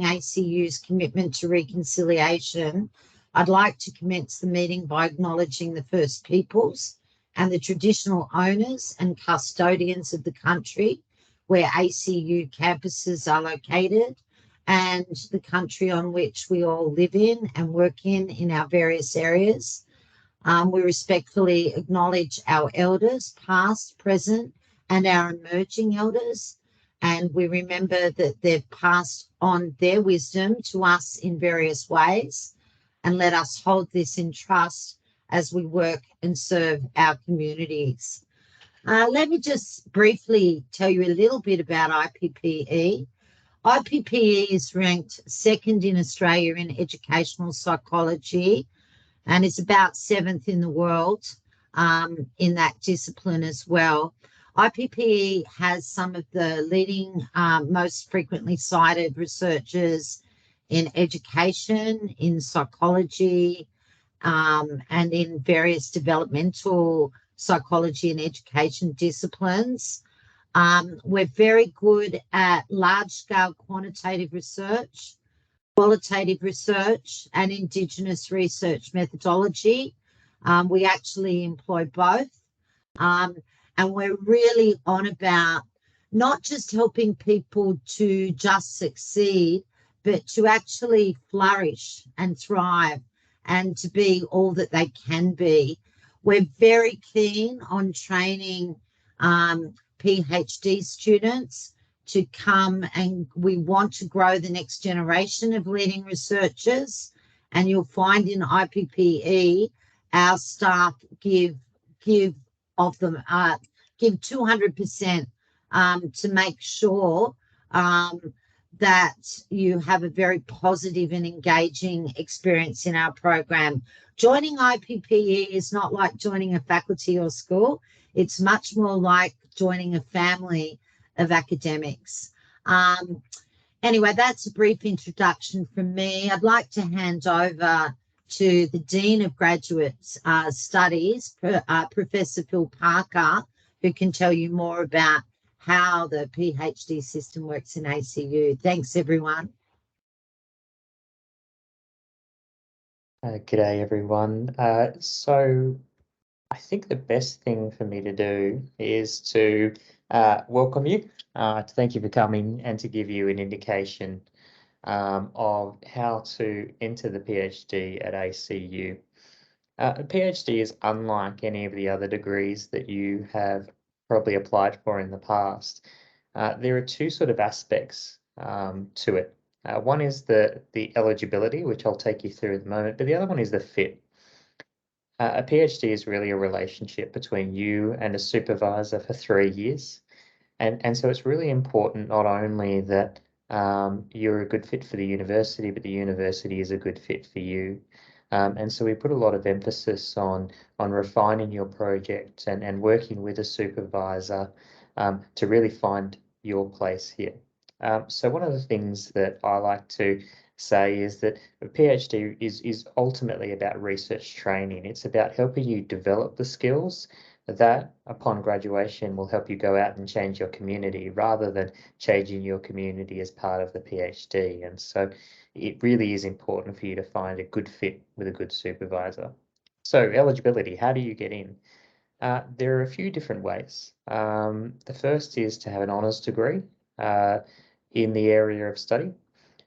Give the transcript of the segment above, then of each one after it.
ACU's commitment to reconciliation, I'd like to commence the meeting by acknowledging the First Peoples and the traditional owners and custodians of the country where ACU campuses are located, and the country on which we all live in and work in our various areas. We respectfully acknowledge our elders, past, present, and our emerging elders, and we remember that they've passed on their wisdom to us in various ways, and let us hold this in trust as we work and serve our communities. Let me just briefly tell you a little bit about IPPE. IPPE is ranked second in Australia in educational psychology, and is about seventh in the world in that discipline as well. IPPE has some of the leading, most frequently cited researchers in education, in psychology, and in various developmental psychology and education disciplines. We're very good at large-scale quantitative research, qualitative research, and Indigenous research methodology. We actually employ both. And we're really on about not just helping people to just succeed, but to actually flourish and thrive and to be all that they can be. We're very keen on training PhD students to come, and we want to grow the next generation of leading researchers. And you'll find in IPPE, our staff give 200% to make sure that you have a very positive and engaging experience in our program. Joining IPPE is not like joining a faculty or school. It's much more like joining a family of academics. Anyway, that's a brief introduction from me. I'd like to hand over to the Dean of Graduate Studies, Professor Phil Parker, who can tell you more about how the PhD system works in ACU. Thanks, everyone. G'day, everyone. So I think the best thing for me to do is to welcome you, to thank you for coming, and to give you an indication of how to enter the PhD at ACU. A PhD is unlike any of the other degrees that you have probably applied for in the past. There are two sort of aspects to it. One is the eligibility, which I'll take you through at the moment, but the other one is the fit. A PhD is really a relationship between you and a supervisor for 3 years. And so it's really important not only that you're a good fit for the university, but the university is a good fit for you. And so we put a lot of emphasis on refining your project and working with a supervisor to really find your place here. So one of the things that I like to say is that a PhD is ultimately about research training. It's about helping you develop the skills that upon graduation will help you go out and change your community rather than changing your community as part of the PhD. And so it really is important for you to find a good fit with a good supervisor. So eligibility, how do you get in? There are a few different ways. The first is to have an honours degree in the area of study.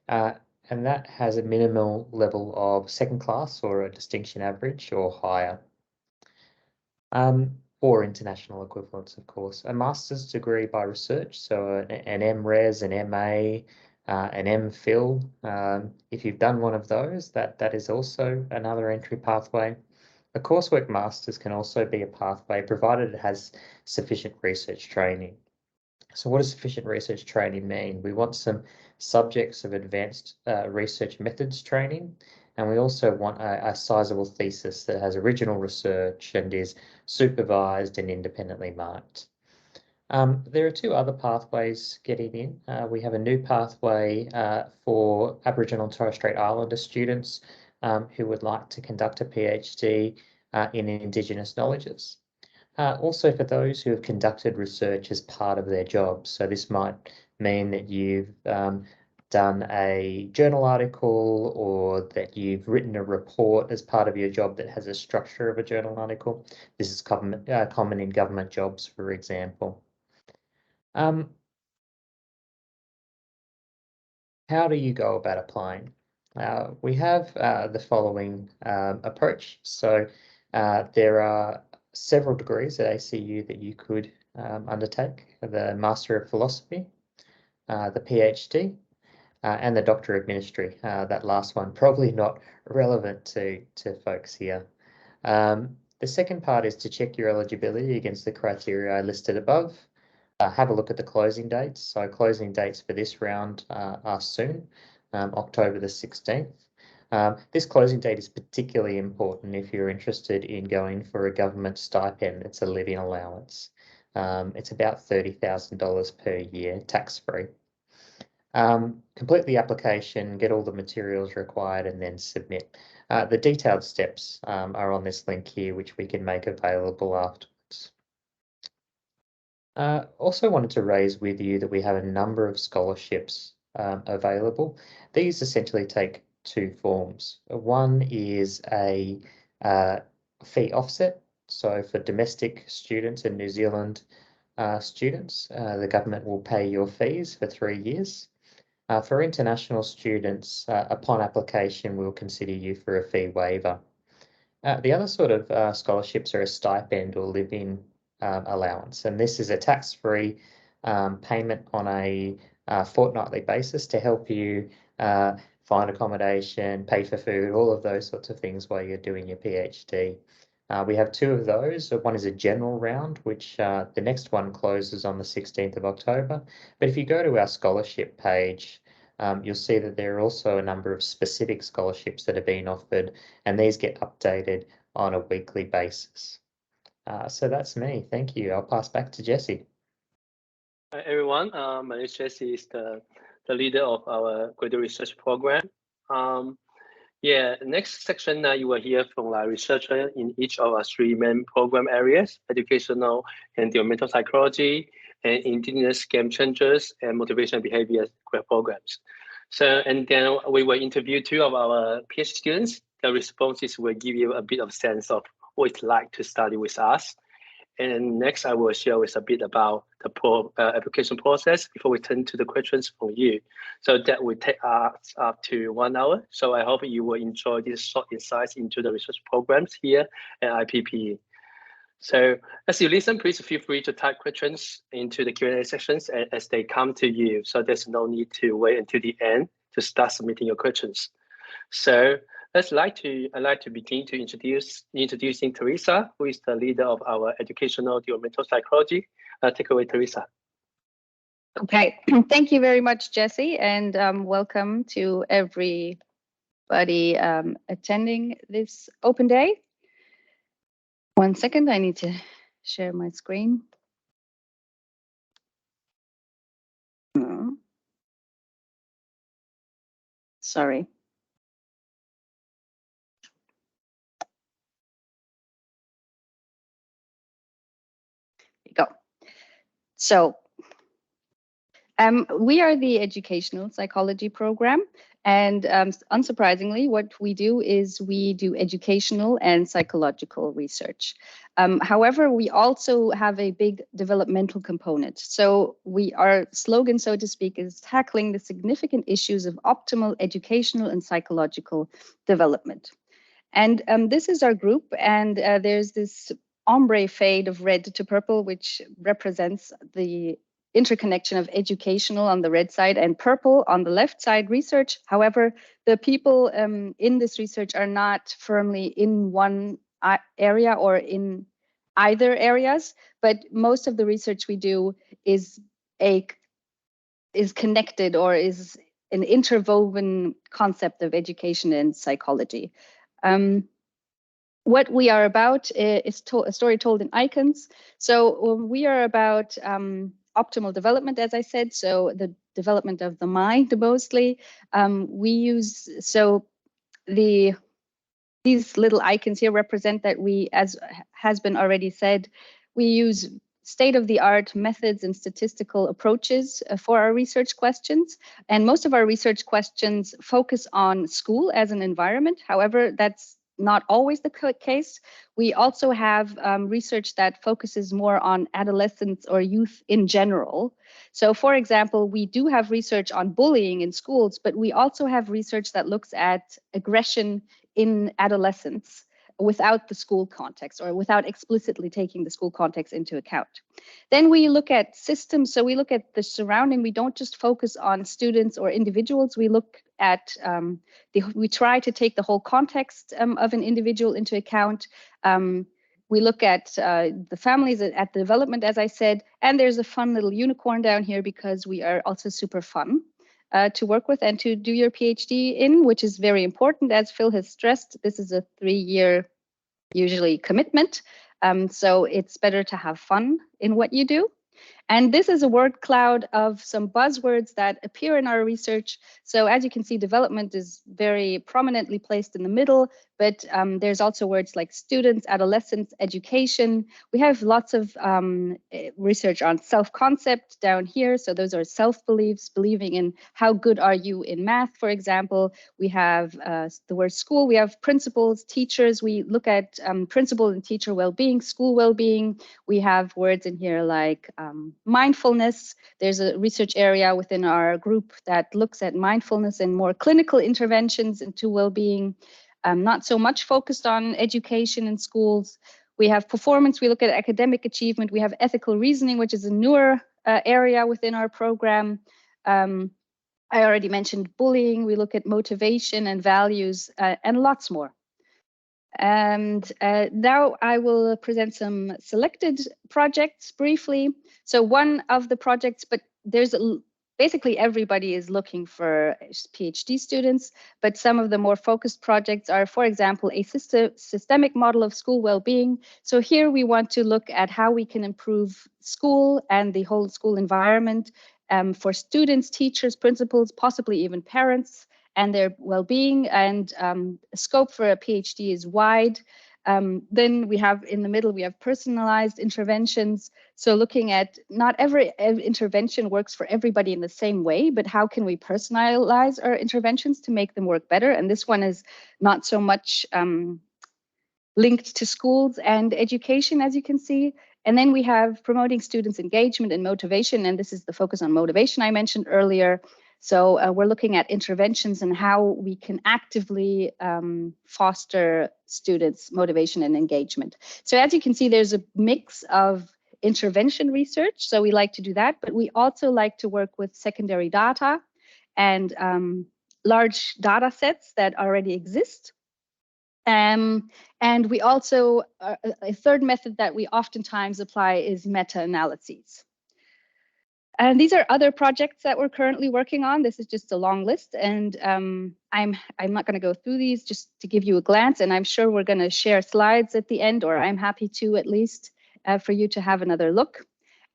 And that has a minimal level of second class or a distinction average or higher. Or international equivalents, of course. A master's degree by research, so an MRes, an MA, an MPhil. If you've done one of those, that is also another entry pathway. A coursework master's can also be a pathway, provided it has sufficient research training. So what does sufficient research training mean? We want some subjects of advanced research methods training, and we also want a sizable thesis that has original research and is supervised and independently marked. There are two other pathways getting in. We have a new pathway for Aboriginal and Torres Strait Islander students who would like to conduct a PhD in Indigenous knowledges. Also for those who have conducted research as part of their job. So this might mean that you've done a journal article or that you've written a report as part of your job that has a structure of a journal article. This is common in government jobs, for example. How do you go about applying? We have the following approach. So there are several degrees at ACU that you could undertake: the Master of Philosophy, the PhD, and the Doctor of Ministry. That last one probably not relevant to folks here. The second part is to check your eligibility against the criteria I listed above. Have a look at the closing dates. So closing dates for this round are soon, October the 16th. This closing date is particularly important if you're interested in going for a government stipend. It's a living allowance. It's about $30,000 per year, tax-free. Complete the application, get all the materials required, and then submit. The detailed steps are on this link here, which we can make available afterwards. Also wanted to raise with you that we have a number of scholarships available. These essentially take two forms. One is a fee offset. So for domestic students and New Zealand students, the government will pay your fees for 3 years. For international students, upon application, we'll consider you for a fee waiver. The other sort of scholarships are a stipend or live-in allowance, and this is a tax-free payment on a fortnightly basis to help you find accommodation, pay for food, all of those sorts of things while you're doing your PhD. We have two of those. One is a general round, which the next one closes on the 16th of October. But if you go to our scholarship page, you'll see that there are also a number of specific scholarships that are being offered, and these get updated on a weekly basis. So that's me. Thank you. I'll pass back to Jesse. Hi, everyone. My name is Jesse, is the leader of our graduate research program. Next section, you will hear from a researcher in each of our three main program areas: educational and developmental psychology, and indigenous game changers, and motivational behavior programs. And then we will interview two of our PhD students. The responses will give you a bit of sense of what it's like to study with us. And next, I will share with a bit about the application process before we turn to the questions from you. So that will take us up to 1 hour. So I hope you will enjoy these short insights into the research programs here at IPPE. So as you listen, please feel free to type questions into the Q&A sections as they come to you. So there's no need to wait until the end to start submitting your questions. So I'd like to begin to introducing Teresa, who is the leader of our educational developmental psychology. Take away, Teresa. Okay, thank you very much, Jesse, and welcome to everybody attending this open day. 1 second, I need to share my screen. Sorry. Go. So we are the educational psychology program, and unsurprisingly, what we do is we do educational and psychological research. However, we also have a big developmental component. So our slogan, so to speak, is tackling the significant issues of optimal educational and psychological development. And this is our group, and there's this ombre fade of red to purple, which represents the interconnection of educational on the red side and purple on the left side research. However, the people in this research are not firmly in one area or in either areas, but most of the research we do is connected or is an interwoven concept of education and psychology. What we are about is a story told in icons. So we are about optimal development, as I said, so the development of the mind mostly. These little icons here represent that we, as has been already said, we use state-of-the-art methods and statistical approaches for our research questions. And most of our research questions focus on school as an environment. However, that's not always the case. We also have research that focuses more on adolescents or youth in general. So for example, we do have research on bullying in schools, but we also have research that looks at aggression in adolescence without the school context or without explicitly taking the school context into account. Then we look at systems. So we look at the surrounding. We don't just focus on students or individuals. We look at, we try to take the whole context of an individual into account. We look at the families, at the development, as I said, and there's a fun little unicorn down here because we are also super fun to work with and to do your PhD in, which is very important. As Phil has stressed, this is a 3-year usually commitment. So it's better to have fun in what you do. And this is a word cloud of some buzzwords that appear in our research. So as you can see, development is very prominently placed in the middle, but there's also words like students, adolescents, education. We have lots of research on self-concept down here. So those are self-beliefs, believing in how good are you in math, for example. We have the word school. We have principals, teachers. We look at principal and teacher well-being, school well-being. We have words in here like mindfulness. There's a research area within our group that looks at mindfulness and more clinical interventions into well-being, not so much focused on education in schools. We have performance. We look at academic achievement. We have ethical reasoning, which is a newer area within our program. I already mentioned bullying. We look at motivation and values and lots more. And now I will present some selected projects briefly. So one of the projects, but there's basically everybody is looking for PhD students, but some of the more focused projects are, for example, a systemic model of school well-being. So here we want to look at how we can improve school and the whole school environment for students, teachers, principals, possibly even parents, and their well-being. And scope for a PhD is wide. Then we have in the middle, we have personalized interventions. So looking at not every intervention works for everybody in the same way, but how can we personalize our interventions to make them work better? And this one is not so much linked to schools and education, as you can see. And then we have promoting students' engagement and motivation. And this is the focus on motivation I mentioned earlier. So we're looking at interventions and how we can actively foster students' motivation and engagement. So as you can see, there's a mix of intervention research. So we like to do that, but we also like to work with secondary data and large data sets that already exist. And we also, a third method that we oftentimes apply is meta-analyses. And these are other projects that we're currently working on. This is just a long list, and I'm not going to go through these, just to give you a glance, and I'm sure we're going to share slides at the end, or I'm happy to at least for you to have another look.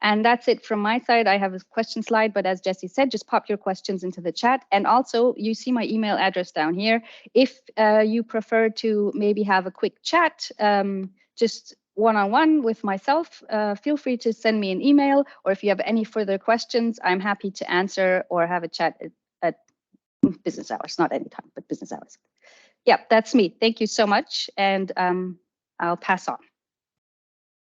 And that's it from my side. I have a question slide, but as Jesse said, just pop your questions into the chat. And also, you see my email address down here. If you prefer to maybe have a quick chat, just one-on-one with myself, feel free to send me an email, or if you have any further questions, I'm happy to answer or have a chat at business hours, not anytime, but business hours. Yeah, that's me. Thank you so much, and I'll pass on.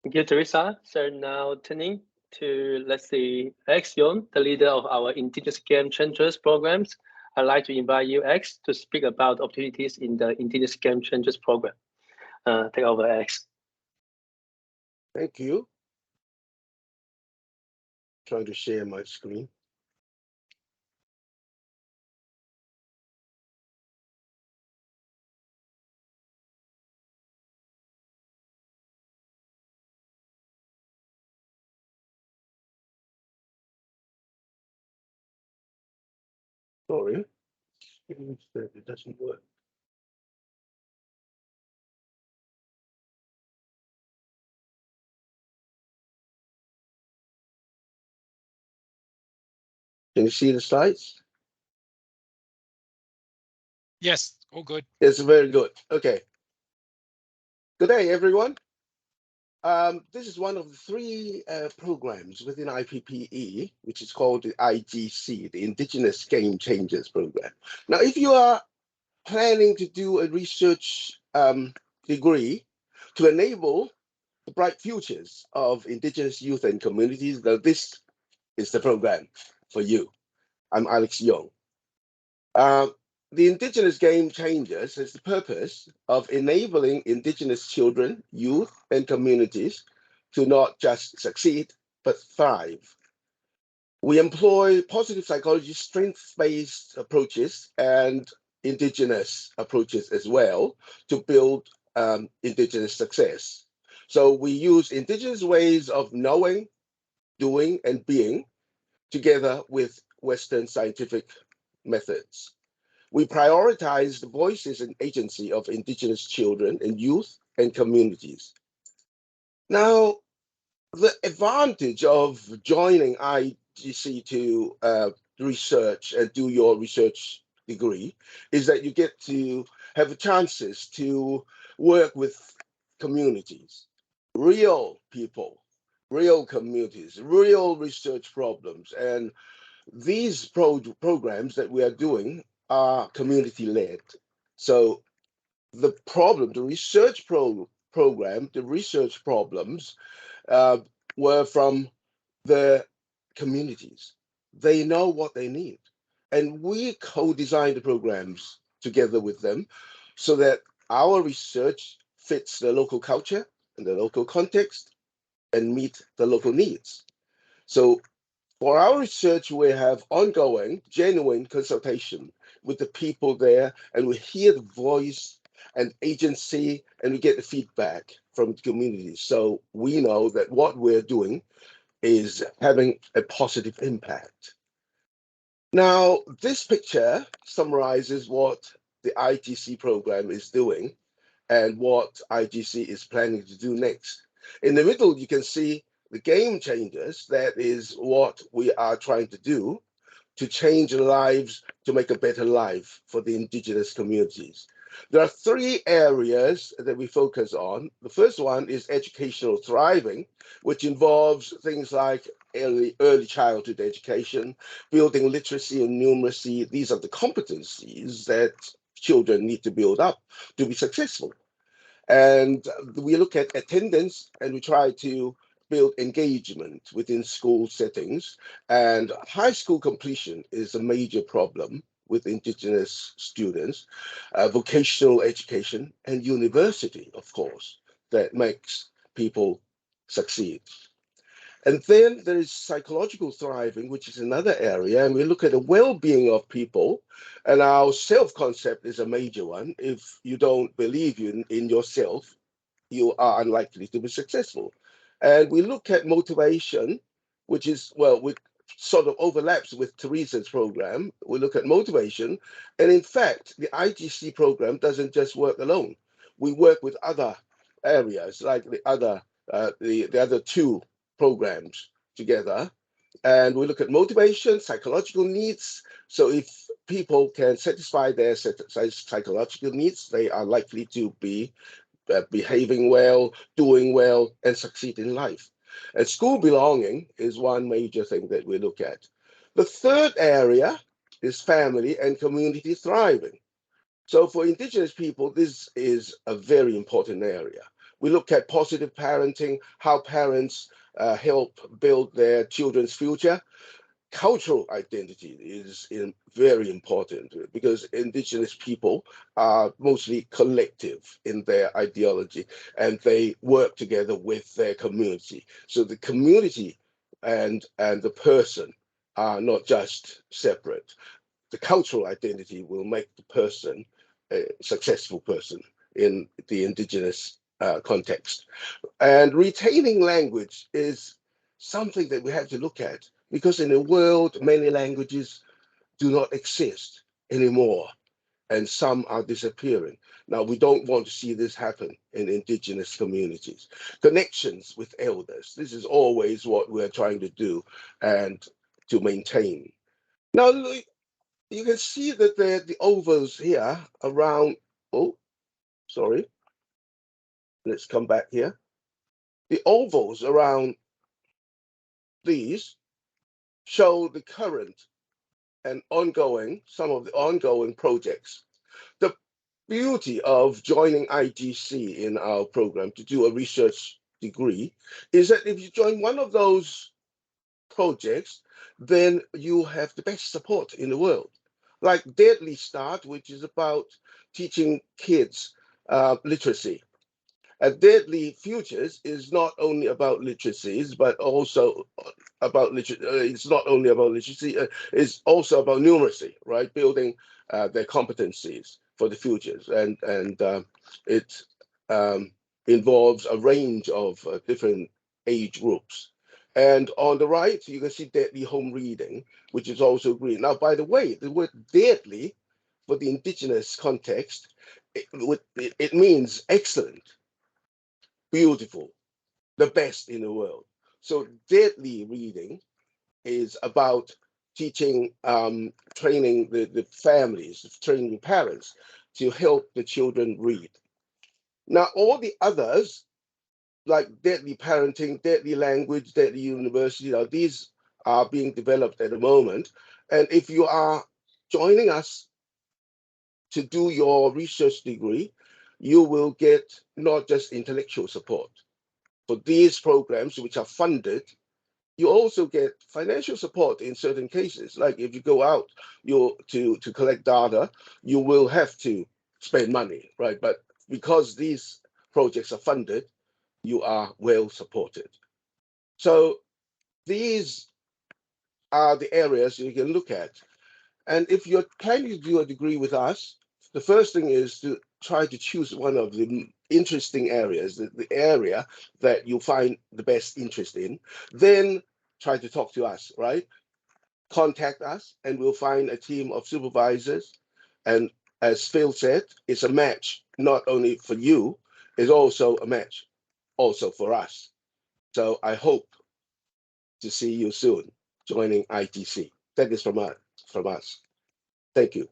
Thank you, Teresa. So now turning to, let's see, X Yon, the leader of our Indigenous Game Changers programs. I'd like to invite you, X, to speak about opportunities in the Indigenous Game Changers program. Take over, X. Thank you. Trying to share my screen. Sorry, it doesn't work. Can you see the slides? Yes, all good. It's very good. Okay. Good day, everyone. this is one of the three programs within IPPE, which is called the IGC, the Indigenous Game Changers Program. Now, if you are planning to do a research degree to enable the bright futures of Indigenous youth and communities, now this is the program for you. I'm Alex Young. The Indigenous Game Changers has the purpose of enabling Indigenous children, youth, and communities to not just succeed, but thrive. We employ positive psychology, strength-based approaches, and Indigenous approaches as well to build Indigenous success. So we use Indigenous ways of knowing, doing, and being together with Western scientific methods. We prioritize the voices and agency of Indigenous children and youth and communities. Now, the advantage of joining IGC to research and do your research degree is that you get to have chances to work with communities, real people, real communities, real research problems. And these programs that we are doing are community-led. So the research program, the research problems were from the communities. They know what they need. And we co-design the programs together with them so that our research fits the local culture and the local context and meet the local needs. So for our research, we have ongoing, genuine consultation with the people there, and we hear the voice and agency, and we get the feedback from the community. So we know that what we're doing is having a positive impact. Now, this picture summarizes what the IGC program is doing and what IGC is planning to do next. In the middle, you can see the game changers. That is what we are trying to do to change lives, to make a better life for the Indigenous communities. There are three areas that we focus on. The first one is educational thriving, which involves things like early childhood education, building literacy and numeracy. These are the competencies that children need to build up to be successful. And we look at attendance and we try to build engagement within school settings. And high school completion is a major problem with Indigenous students, vocational education, and university, of course, that makes people succeed. And then there is psychological thriving, which is another area. And we look at the well-being of people. And our self-concept is a major one. If you don't believe in yourself, you are unlikely to be successful. And we look at motivation, which is, well, which sort of overlaps with Teresa's program. We look at motivation. And in fact, the IGC program doesn't just work alone. We work with other areas, like the other two programs together, and we look at motivation, psychological needs. So if people can satisfy their psychological needs, they are likely to be behaving well, doing well, and succeed in life. And school belonging is one major thing that we look at. The third area is family and community thriving. So for Indigenous people, this is a very important area. We look at positive parenting, how parents help build their children's future. Cultural identity is very important because Indigenous people are mostly collective in their ideology and they work together with their community. So the community and the person are not just separate. The cultural identity will make the person a successful person in the Indigenous context. And retaining language is something that we have to look at because in the world, many languages do not exist anymore and some are disappearing. Now, we don't want to see this happen in Indigenous communities. Connections with elders, this is always what we're trying to do and to maintain. Now, you can see that the ovals here around, oh, sorry. Let's come back here. The ovals around these show the current and some of the ongoing projects. The beauty of joining IGC in our program to do a research degree is that if you join one of those projects, then you have the best support in the world. Like Deadly Start, which is about teaching kids literacy. Deadly Futures is not only about literacies, but also about it's not only about literacy, it's also about numeracy, right? Building their competencies for the futures. And it involves a range of different age groups. And on the right, you can see Deadly Home Reading, which is also green. Now, by the way, the word deadly for the indigenous context, it means excellent, beautiful, the best in the world. So deadly reading is about teaching, training the families, training parents to help the children read. Now, all the others, like deadly parenting, deadly language, deadly university, these are being developed at the moment. And if you are joining us to do your research degree, you will get not just intellectual support. For these programs, which are funded, you also get financial support in certain cases. Like if you go out to collect data, you will have to spend money, right? But because these projects are funded, you are well supported. So these are the areas you can look at. And if you're planning to do a degree with us, the first thing is to try to choose one of the interesting areas, the area that you find the best interest in. Then try to talk to us, right? Contact us and we'll find a team of supervisors. And as Phil said, it's a match, not only for you, it's also a match also for us. So I hope to see you soon joining ITC. That is from us. Thank you.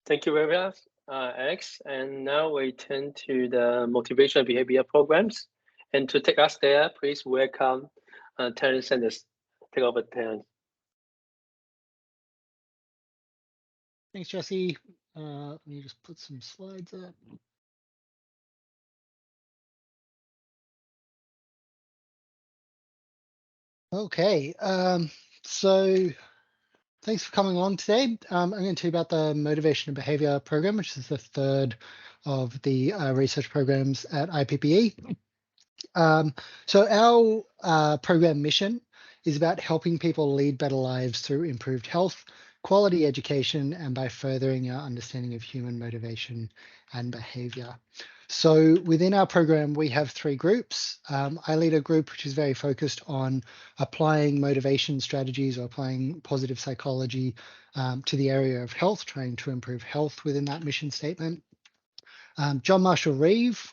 Thank you very much, Alex. And now we turn to the motivation behavior programs. And to take us there, please welcome Terence Sanders. Take over, Terence. Thanks, Jesse. Let me just put some slides up. Okay, so thanks for coming along today. I'm going to tell you about the Motivation and Behavior Program, which is the third of the research programs at IPPE. So our program mission is about helping people lead better lives through improved health, quality education, and by furthering our understanding of human motivation and behavior. So within our program, we have 3 groups. I lead a group which is very focused on applying motivation strategies or applying positive psychology to the area of health, trying to improve health within that mission statement. John Marshall Reeve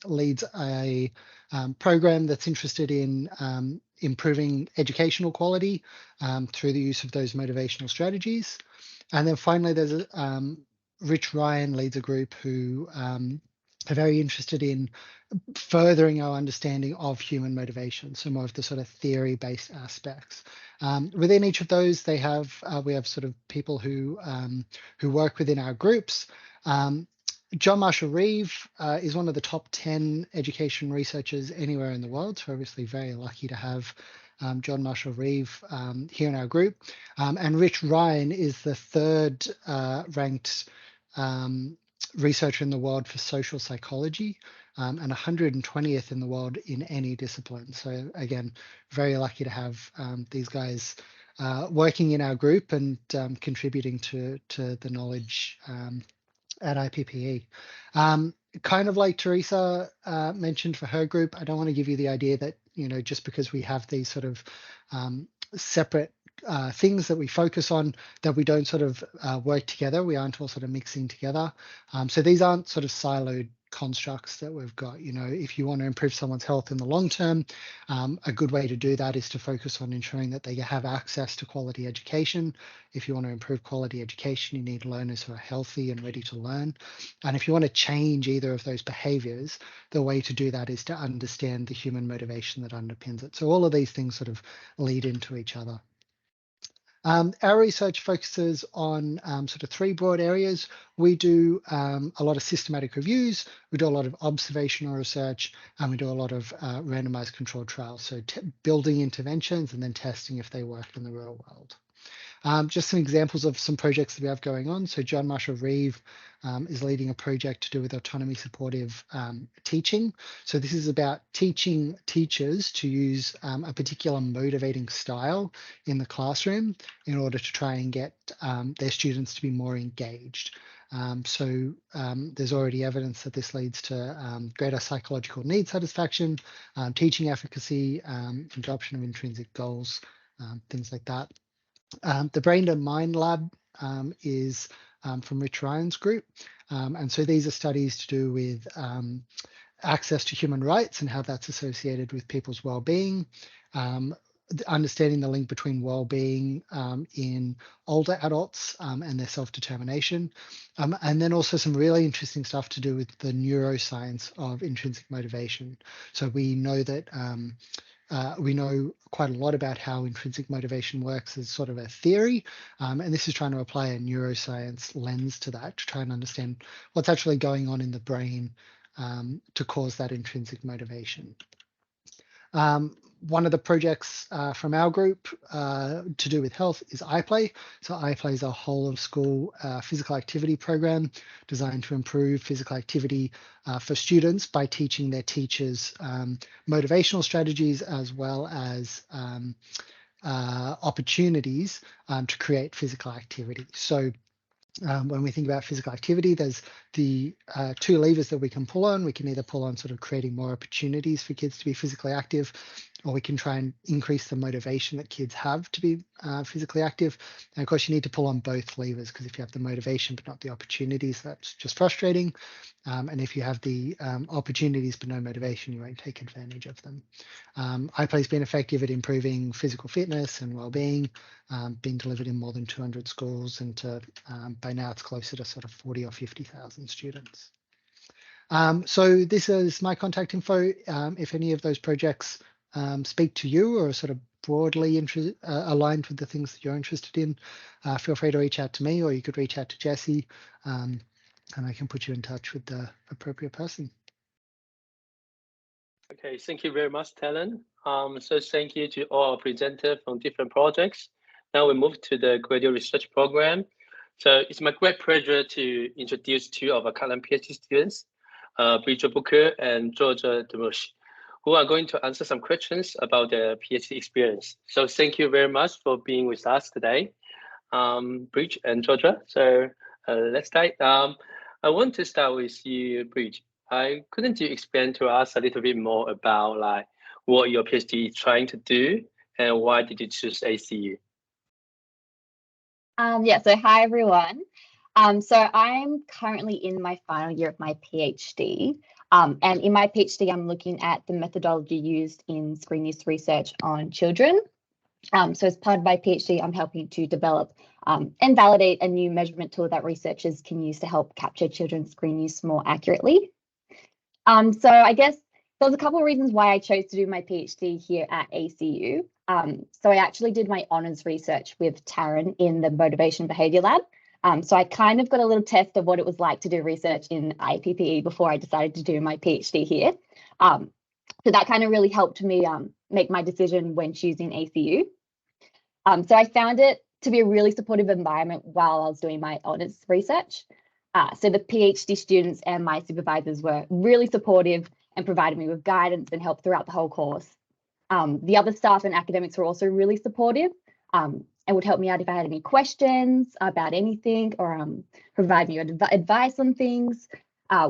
leads a program that's interested in improving educational quality through the use of those motivational strategies. And then finally, there's Rich Ryan leads a group who are very interested in furthering our understanding of human motivation, so more of the sort of theory-based aspects. Within each of those, we have sort of people who work within our groups. John Marshall Reeve is one of the top 10 education researchers anywhere in the world. So obviously very lucky to have John Marshall Reeve here in our group. And Rich Ryan is the 3rd ranked researcher in the world for social psychology and 120th in the world in any discipline. So again, very lucky to have these guys working in our group and contributing to the knowledge at IPPE. Kind of like Teresa mentioned for her group, I don't want to give you the idea that, just because we have these sort of separate things that we focus on, that we don't sort of work together. We aren't all sort of mixing together. So these aren't sort of siloed constructs that we've got. You know, if you want to improve someone's health in the long term, a good way to do that is to focus on ensuring that they have access to quality education. If you want to improve quality education, you need learners who are healthy and ready to learn. And if you want to change either of those behaviors, the way to do that is to understand the human motivation that underpins it. So all of these things sort of lead into each other. Our research focuses on sort of three broad areas. We do a lot of systematic reviews, we do a lot of observational research, and we do a lot of randomized controlled trials. So building interventions and then testing if they work in the real world. Just some examples of some projects that we have going on. So John Marshall Reeve is leading a project to do with autonomy supportive teaching. So this is about teaching teachers to use a particular motivating style in the classroom in order to try and get their students to be more engaged. There's already evidence that this leads to greater psychological need satisfaction, teaching efficacy, adoption of intrinsic goals, things like that. The Brain to Mind Lab is from Rich Ryan's group. And so these are studies to do with access to human rights and how that's associated with people's well-being, understanding the link between well-being in older adults and their self-determination, and then also some really interesting stuff to do with the neuroscience of intrinsic motivation. So we know that we know quite a lot about how intrinsic motivation works as sort of a theory, and this is trying to apply a neuroscience lens to that to try and understand what's actually going on in the brain to cause that intrinsic motivation. One of the projects from our group to do with health is iPlay. So iPlay is a whole of school physical activity program designed to improve physical activity for students by teaching their teachers motivational strategies as well as opportunities to create physical activity. So when we think about physical activity, there's the two levers that we can pull on. We can either pull on sort of creating more opportunities for kids to be physically active, or we can try and increase the motivation that kids have to be physically active. And of course, you need to pull on both levers, because if you have the motivation but not the opportunities, that's just frustrating. And if you have the opportunities but no motivation, you won't take advantage of them. iPlay's been effective at improving physical fitness and well-being, being delivered in more than 200 schools, and by now it's closer to sort of 40 or 50,000 students. So this is my contact info. If any of those projects speak to you or are sort of broadly aligned with the things that you're interested in, feel free to reach out to me, or you could reach out to Jesse, and I can put you in touch with the appropriate person. Okay, thank you very much, Talon. So thank you to all our presenters from different projects. Now we move to the graduate research program. So it's my great pleasure to introduce two of our current PhD students, Bridget Booker and Georgia Demush, who are going to answer some questions about their PhD experience. So thank you very much for being with us today, Bridget and Georgia. So let's start. I want to start with you, Bridget. Couldn't you explain to us a little bit more about like what your PhD is trying to do and why did you choose ACU? Yeah, so hi everyone. So I'm currently in my final year of my PhD. And in my PhD, I'm looking at the methodology used in screen use research on children. So as part of my PhD, I'm helping to develop and validate a new measurement tool that researchers can use to help capture children's screen use more accurately. So I guess there's a couple of reasons why I chose to do my PhD here at ACU. So I actually did my honours research with Taryn in the Motivation Behaviour Lab. So I kind of got a little test of what it was like to do research in IPPE before I decided to do my PhD here. So that kind of really helped me make my decision when choosing ACU. So I found it to be a really supportive environment while I was doing my honours research. So the PhD students and my supervisors were really supportive and provided me with guidance and help throughout the whole course. The other staff and academics were also really supportive and would help me out if I had any questions about anything, or provide me advice on things,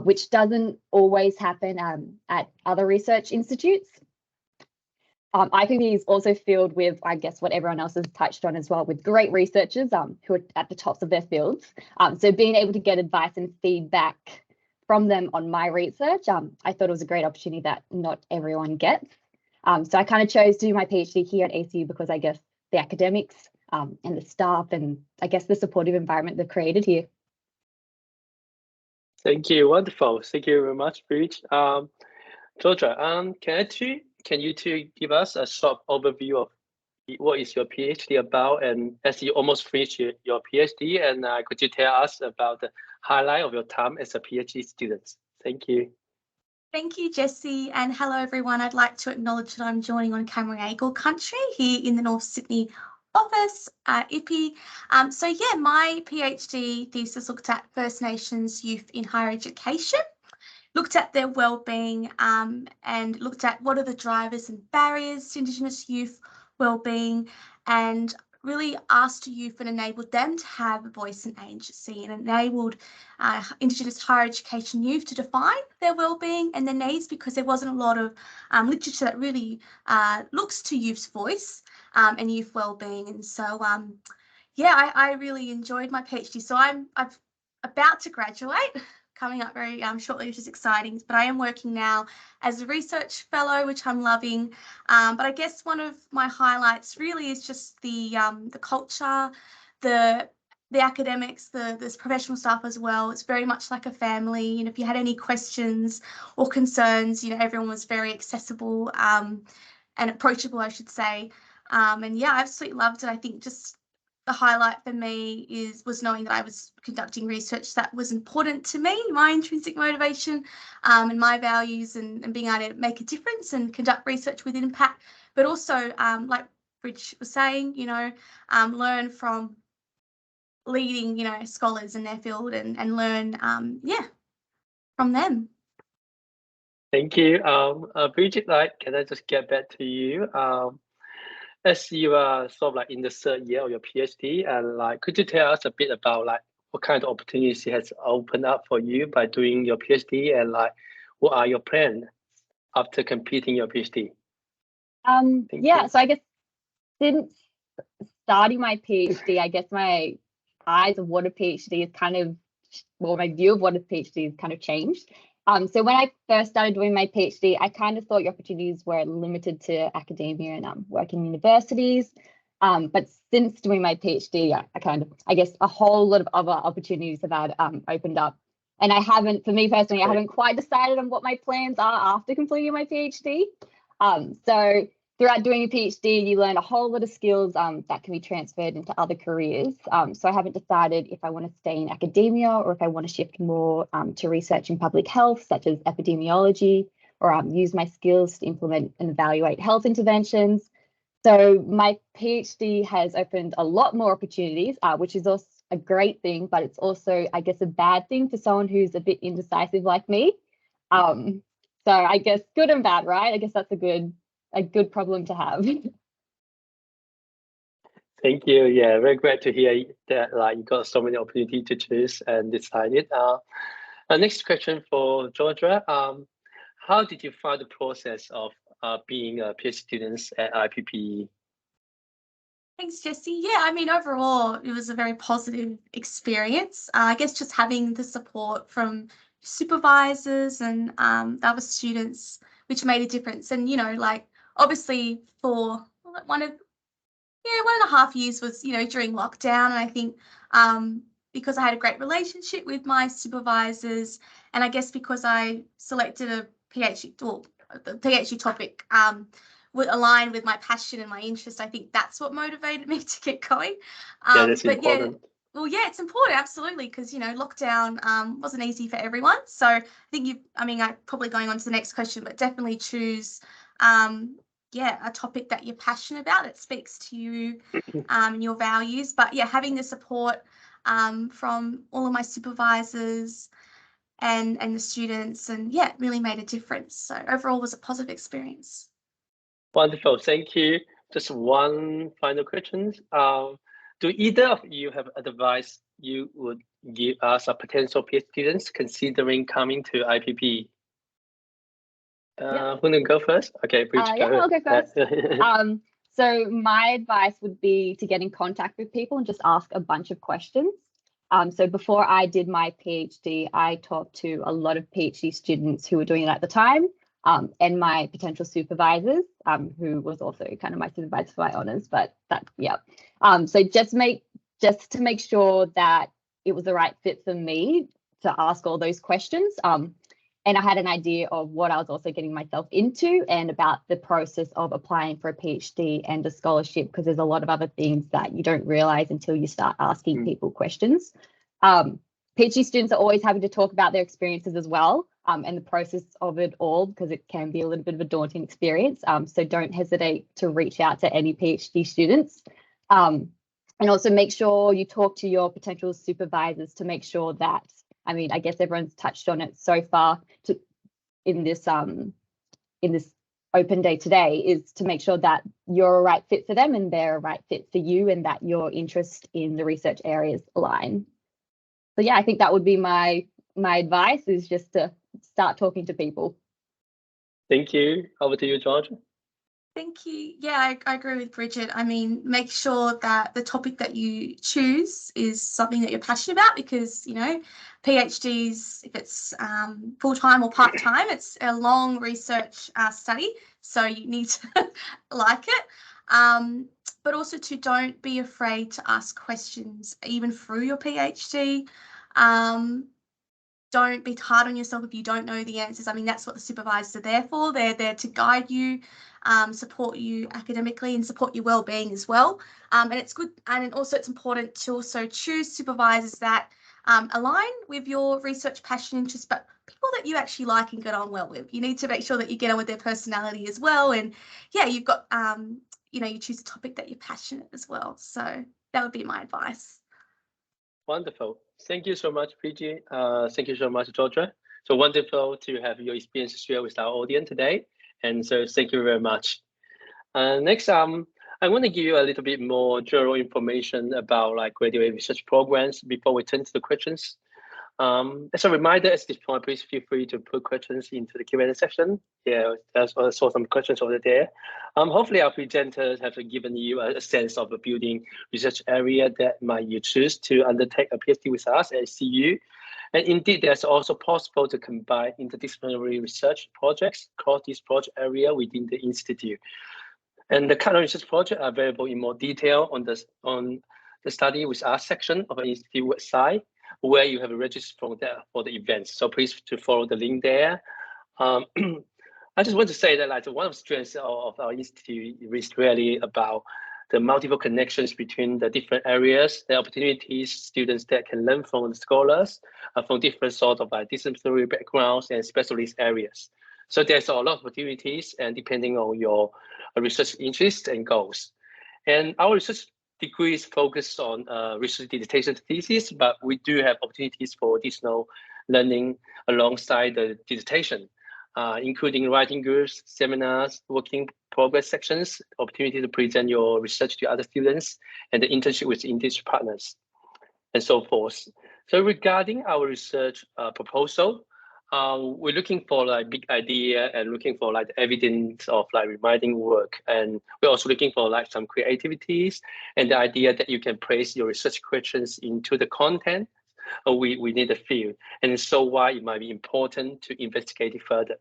which doesn't always happen at other research institutes. IPPE is also filled with, I guess, what everyone else has touched on as well, with great researchers who are at the tops of their fields. So being able to get advice and feedback from them on my research. I thought it was a great opportunity that not everyone gets. So I kind of chose to do my PhD here at ACU because I guess the academics and the staff and I guess the supportive environment they've created here. Thank you. Wonderful. Thank you very much, Bridge. Georgia, can you two give us a short overview of what is your PhD about, and as you almost finished your PhD, and could you tell us about the highlight of your time as a PhD student? Thank you. Thank you, Jesse, and hello everyone. I'd like to acknowledge that I'm joining on Cammeraygal country here in the North Sydney office at IPPE. So yeah, my PhD thesis looked at First Nations youth in higher education, looked at their wellbeing, and looked at what are the drivers and barriers to Indigenous youth wellbeing, and really asked youth and enabled them to have a voice and agency, and enabled Indigenous higher education youth to define their wellbeing and their needs, because there wasn't a lot of literature that really looks to youth's voice and youth wellbeing. And so yeah, I really enjoyed my PhD. So I'm about to graduate, coming up very shortly, which is exciting. But I am working now as a research fellow, which I'm loving. But I guess one of my highlights really is just the culture, the academics, the professional staff as well. It's very much like a family. You know, if you had any questions or concerns, you know, everyone was very accessible and approachable, I should say. And yeah, I absolutely loved it. I think just the highlight for me was knowing that I was conducting research that was important to me, my intrinsic motivation and my values, and being able to make a difference and conduct research with impact, but also, like Bridge was saying, you know, learn from leading, you know, scholars in their field and learn, yeah, from them. Thank you. Bridget, can I just get back to you? As you are sort of like in the third year of your PhD, and could you tell us a bit about what kind of opportunities has opened up for you by doing your PhD, and what are your plans after completing your PhD? Yeah, so I guess since starting my PhD, I guess my eyes of what a PhD is kind of, well, my view of what a PhD is kind of changed. So when I first started doing my PhD, I kind of thought your opportunities were limited to academia and working in universities. But since doing my PhD, I guess a whole lot of other opportunities have opened up. And for me personally, I haven't quite decided on what my plans are after completing my PhD. So throughout doing a PhD, you learn a whole lot of skills that can be transferred into other careers. So I haven't decided if I want to stay in academia or if I want to shift more to research in public health, such as epidemiology, or use my skills to implement and evaluate health interventions. So my PhD has opened a lot more opportunities, which is also a great thing, but it's also, I guess, a bad thing for someone who's a bit indecisive like me. So I guess good and bad, right? I guess that's a good problem to have. Thank you. Yeah, very glad to hear that you got so many opportunities to choose and decide it. Next question for Georgia. How did you find the process of being a PhD student at IPPE? Thanks, Jesse. Yeah, I mean, overall, it was a very positive experience. I guess just having the support from supervisors and the other students, which made a difference. And, you know, obviously for 1.5 years was, you know, during lockdown. And I think because I had a great relationship with my supervisors, and I guess because I selected a PhD, well, the PhD topic would align with my passion and my interest, I think that's what motivated me to get going. Yeah, that's but important. Yeah, it's important, absolutely, because, you know, lockdown wasn't easy for everyone. So I think I'm probably going on to the next question, but definitely choose a topic that you're passionate about, that speaks to you and your values. But yeah, having the support from all of my supervisors and the students, and yeah, it really made a difference. So overall, was a positive experience. Wonderful, thank you. Just one final question. Do either of you have advice you would give us a potential PhD students considering coming to IPPE? Who gonna go first? Okay, Bridge, go ahead. I'll go first. So my advice would be to get in contact with people and just ask a bunch of questions. So before I did my PhD, I talked to a lot of PhD students who were doing it at the time, and my potential supervisors, who was also kind of my supervisor for my honours, but that, yeah. So just to make sure that it was the right fit for me to ask all those questions. And I had an idea of what I was also getting myself into and about the process of applying for a PhD and a scholarship, because there's a lot of other things that you don't realise until you start asking people questions. PhD students are always happy to talk about their experiences as well, and the process of it all, because it can be a little bit of a daunting experience. So don't hesitate to reach out to any PhD students. And also make sure you talk to your potential supervisors to make sure that, I mean, I guess everyone's touched on it so far in this open day today, is to make sure that you're a right fit for them and they're a right fit for you, and that your interest in the research areas align. So yeah, I think that would be my advice, is just to start talking to people. Thank you. Over to you, George. Thank you. Yeah, I agree with Bridget. I mean, make sure that the topic that you choose is something that you're passionate about, because, you know, PhDs, if it's full-time or part-time, it's a long research study, so you need to like it. But also to don't be afraid to ask questions, even through your PhD. Don't be hard on yourself if you don't know the answers. I mean, that's what the supervisors are there for. They're there to guide you, support you academically, and support your well-being as well. And it's good, and also it's important to also choose supervisors that align with your research passion interests, but people that you actually like and get on well with. You need to make sure that you get on with their personality as well. And yeah, you've got, you know, you choose a topic that you're passionate as well. So that would be my advice. Wonderful. Thank you so much, PG. Thank you so much, Georgia. So wonderful to have your experience share with our audience today. And so thank you very much. Next, I want to give you a little bit more general information about like graduate research programs before we turn to the questions. As a reminder, at this point, please feel free to put questions into the Q&A section. Yeah, I saw some questions over there. Hopefully our presenters have given you a sense of the building research area that might you choose to undertake a PhD with us at CU. And indeed, there's also possible to combine interdisciplinary research projects across this project area within the Institute. And the current research projects are available in more detail on the Study with Us section of the Institute website, where you have registered for the events. So please to follow the link there. I just want to say that like one of the strengths of our institute is really about the multiple connections between the different areas, the opportunities students that can learn from the scholars from different sort of like disciplinary backgrounds and specialist areas. So there's a lot of opportunities, and depending on your research interests and goals. And our research degree is focused on research dissertation thesis, but we do have opportunities for additional learning alongside the dissertation, including writing groups, seminars, working progress sections, opportunity to present your research to other students, and the internship with industry partners, and so forth. So regarding our research proposal, we're looking for like big idea and looking for like evidence of like reminding work, and we're also looking for like some creativities and the idea that you can place your research questions into the content we need a field, and so why it might be important to investigate it further.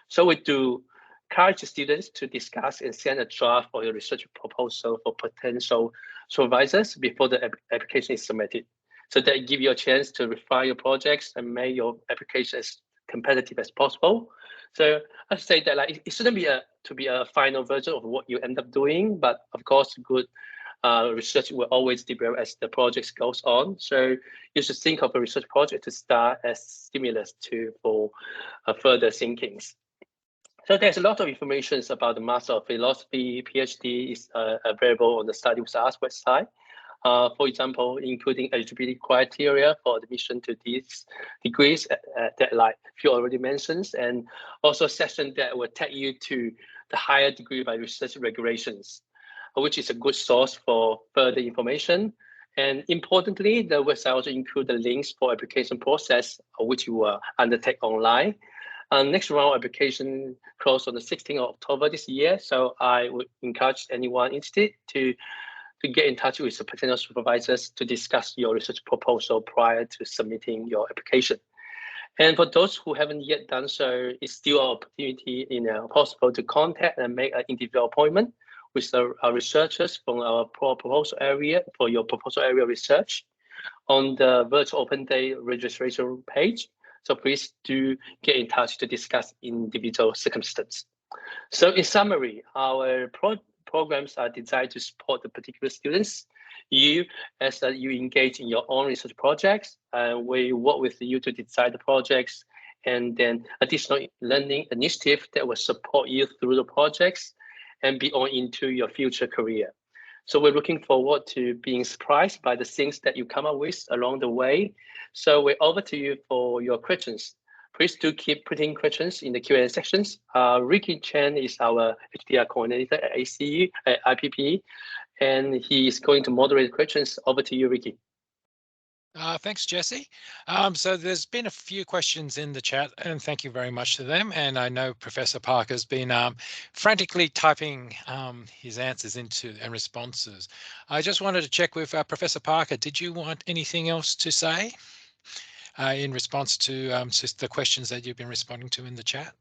So we do encourage students to discuss and send a draft for your research proposal for potential supervisors before the application is submitted, so that give you a chance to refine your projects and make your application as competitive as possible. So I say that like it shouldn't be a final version of what you end up doing, but of course good research will always develop as the project goes on. So you should think of a research project to start as stimulus for further thinkings. So there's a lot of information about the Master of Philosophy PhD is available on the Study with Us website. For example, including eligibility criteria for admission to these degrees that like you already mentioned, and also a section that will take you to the higher degree by research regulations, which is a good source for further information. And importantly, the website also includes the links for application process, which you will undertake online. Next round application closed on the 16th of October this year. So I would encourage anyone interested to to get in touch with the potential supervisors to discuss your research proposal prior to submitting your application. And for those who haven't yet done so, it's still an opportunity, possible to contact and make an individual appointment with our researchers from our proposal area for your proposal area research on the virtual open day registration page. So please do get in touch to discuss individual circumstances. So in summary, our programs are designed to support the particular students. You, as you engage in your own research projects, we work with you to design the projects and then additional learning initiative that will support you through the projects and be on into your future career. So we're looking forward to being surprised by the things that you come up with along the way. So we're over to you for your questions. Please do keep putting questions in the Q&A sections. Ricky Chen is our HDR coordinator at ACU, at IPPE, and he is going to moderate questions. Over to you, Ricky. Thanks, Jesse. So there's been a few questions in the chat, and thank you very much to them. And I know Professor Parker's been frantically typing his answers into and responses. I just wanted to check with Professor Parker. Did you want anything else to say in response to the questions that you've been responding to in the chat?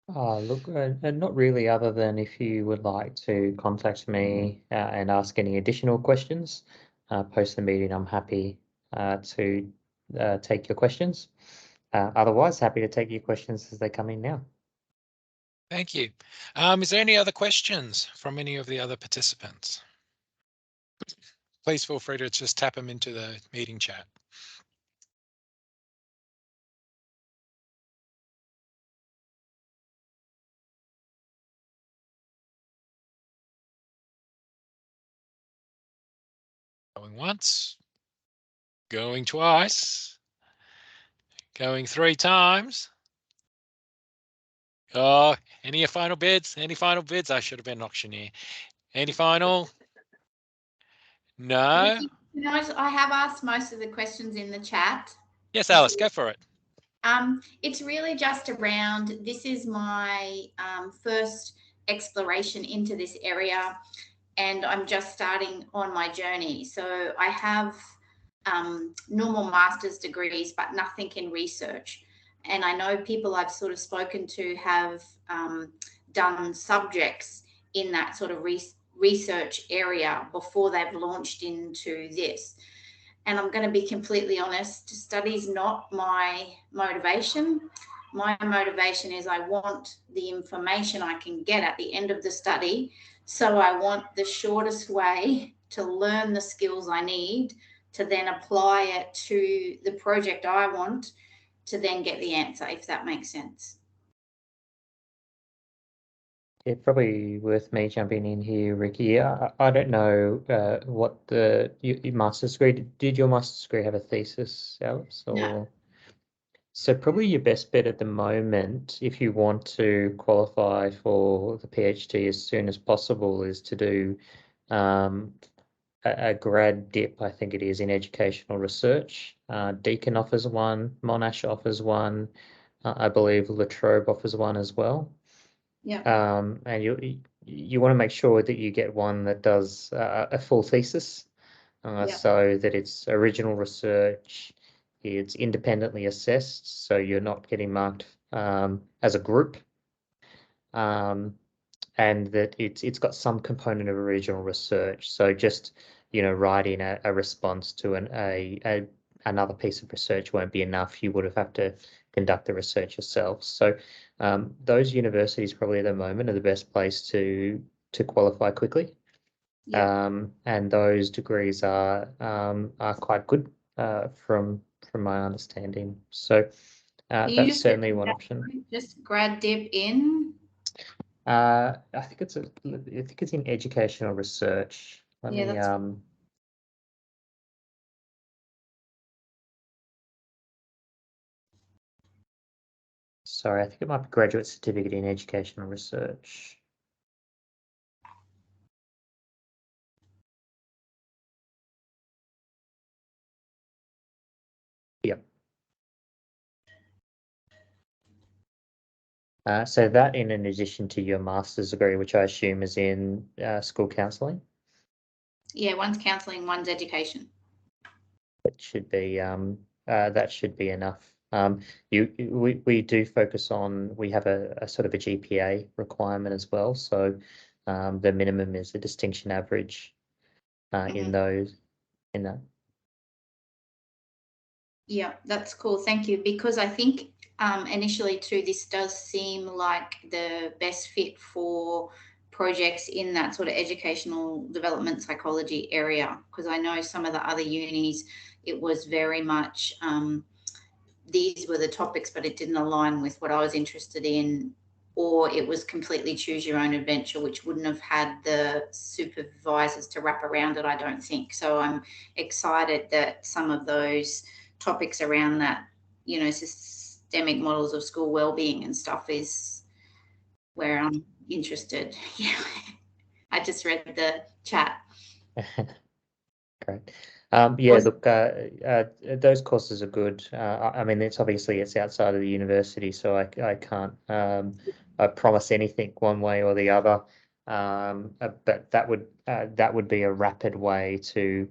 Look, not really, other than if you would like to contact me and ask any additional questions post the meeting, I'm happy to take your questions. Otherwise, happy to take your questions as they come in now. Thank you. Is there any other questions from any of the other participants? Please feel free to just tap them into the meeting chat. Going once, going twice, going 3 times. Oh, any final bids? Any final bids? I should have been an auctioneer. Any final? No? No, I have asked most of the questions in the chat. Yes, Alice, go for it. It's really just around, this is my first exploration into this area, and I'm just starting on my journey. So I have normal master's degrees, but nothing in research. And I know people I've sort of spoken to have done subjects in that sort of research area before they've launched into this. And I'm going to be completely honest, study's not my motivation. My motivation is I want the information I can get at the end of the study. So I want the shortest way to learn the skills I need to then apply it to the project I want to then get the answer, if that makes sense. Yeah, probably worth me jumping in here, Ricky. I don't know what your master's degree, did your master's degree have a thesis, Alice? Or... No. So probably your best bet at the moment, if you want to qualify for the PhD as soon as possible, is to do a grad dip, I think it is, in educational research. Deakin offers one, Monash offers one, I believe La Trobe offers one as well. Yeah. And you want to make sure that you get one that does a full thesis, so that it's original research, it's independently assessed, so you're not getting marked as a group, and that it's got some component of original research. So just writing a response to another piece of research won't be enough. You would have to conduct the research yourself. So those universities probably at the moment are the best place to qualify quickly. And those degrees are quite good from my understanding. So that's certainly one option. Just grad dip in. I think it's in educational research. Let me sorry, I think it might be graduate certificate in educational research. Yep. So that in addition to your master's degree, which I assume is in school counselling? Yeah, one's counselling, one's education. That should be enough. We do focus on, we have a sort of a GPA requirement as well. So the minimum is the distinction average in that. Yeah, that's cool. Thank you. Because I think initially too, this does seem like the best fit for projects in that sort of educational development psychology area. Because I know some of the other unis, it was very much these were the topics, but it didn't align with what I was interested in, or it was completely choose your own adventure, which wouldn't have had the supervisors to wrap around it, I don't think. So I'm excited that some of those topics around that, you know, systemic models of school wellbeing and stuff is where I'm interested. Yeah. I just read the chat. Great. Yeah, look, those courses are good. I mean, it's outside of the university, so I can't I promise anything one way or the other. But that would be a rapid way to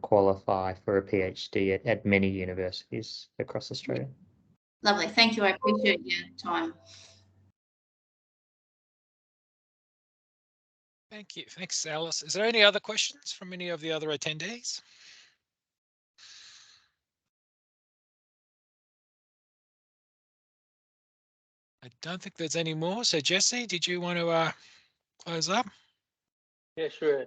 qualify for a PhD at many universities across Australia. Lovely. Thank you. I appreciate your time. Thank you. Thanks, Alice. Is there any other questions from any of the other attendees? I don't think there's any more. So Jesse, did you want to close up? Yeah, sure.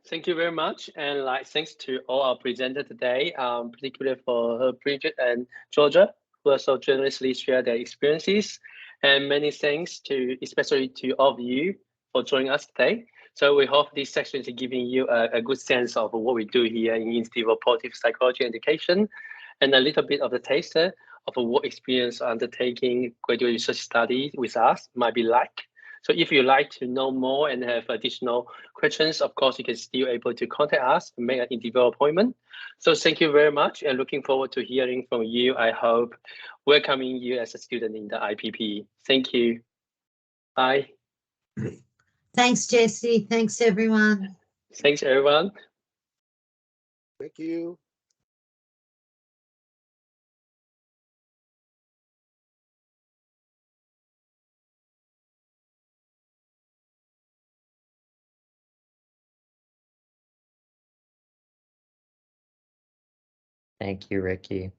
Thank you very much. And thanks to all our presenters today, particularly for Bridget and Georgia, who also generously share their experiences. And many thanks especially to all of you for joining us today. So we hope this section is giving you a good sense of what we do here in Institute of Positive Psychology Education, and a little bit of the taster of what experience undertaking graduate research study with us might be like. So if you'd like to know more and have additional questions, of course, you can still able to contact us and make an individual appointment. So thank you very much and looking forward to hearing from you. I hope welcoming you as a student in the IPPE. Thank you. Bye. Thanks, Jesse. Thanks, everyone. Thanks, everyone. Thank you. Thank you, Ricky.